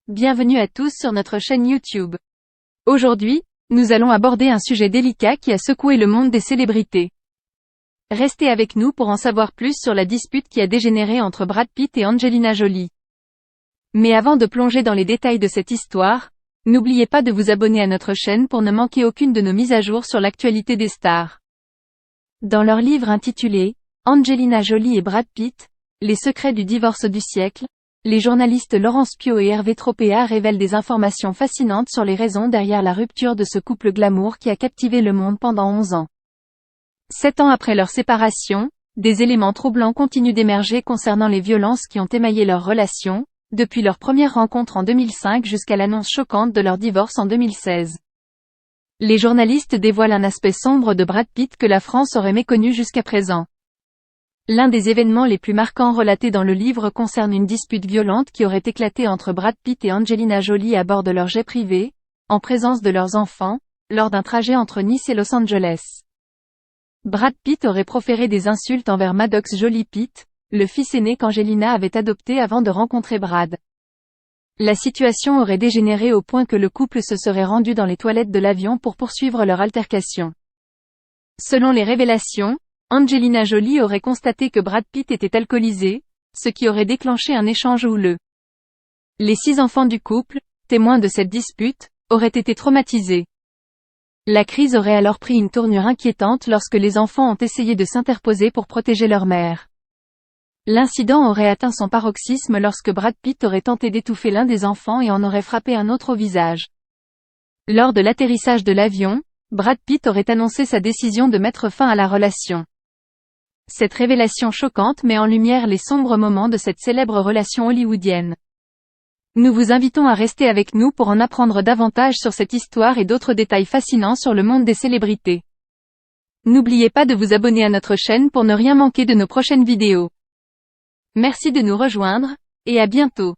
Bienvenue à tous sur notre chaîne YouTube. Aujourd'hui, nous allons aborder un sujet délicat qui a secoué le monde des célébrités. Restez avec nous pour en savoir plus sur la dispute qui a dégénéré entre Brad Pitt et Angelina Jolie. Mais avant de plonger dans les détails de cette histoire, n'oubliez pas de vous abonner à notre chaîne pour ne manquer aucune de nos mises à jour sur l'actualité des stars. Dans leur livre intitulé « Angelina Jolie et Brad Pitt, les secrets du divorce du siècle », les journalistes Laurence Pio et Hervé Tropea révèlent des informations fascinantes sur les raisons derrière la rupture de ce couple glamour qui a captivé le monde pendant 11 ans. 7 ans après leur séparation, des éléments troublants continuent d'émerger concernant les violences qui ont émaillé leur relation, depuis leur première rencontre en 2005 jusqu'à l'annonce choquante de leur divorce en 2016. Les journalistes dévoilent un aspect sombre de Brad Pitt que la France aurait méconnu jusqu'à présent. L'un des événements les plus marquants relatés dans le livre concerne une dispute violente qui aurait éclaté entre Brad Pitt et Angelina Jolie à bord de leur jet privé, en présence de leurs enfants, lors d'un trajet entre Nice et Los Angeles. Brad Pitt aurait proféré des insultes envers Maddox Jolie Pitt, le fils aîné qu'Angelina avait adopté avant de rencontrer Brad. La situation aurait dégénéré au point que le couple se serait rendu dans les toilettes de l'avion pour poursuivre leur altercation. Selon les révélations, Angelina Jolie aurait constaté que Brad Pitt était alcoolisé, ce qui aurait déclenché un échange houleux. Les 6 enfants du couple, témoins de cette dispute, auraient été traumatisés. La crise aurait alors pris une tournure inquiétante lorsque les enfants ont essayé de s'interposer pour protéger leur mère. L'incident aurait atteint son paroxysme lorsque Brad Pitt aurait tenté d'étouffer l'un des enfants et en aurait frappé un autre au visage. Lors de l'atterrissage de l'avion, Brad Pitt aurait annoncé sa décision de mettre fin à la relation. Cette révélation choquante met en lumière les sombres moments de cette célèbre relation hollywoodienne. Nous vous invitons à rester avec nous pour en apprendre davantage sur cette histoire et d'autres détails fascinants sur le monde des célébrités. N'oubliez pas de vous abonner à notre chaîne pour ne rien manquer de nos prochaines vidéos. Merci de nous rejoindre, et à bientôt.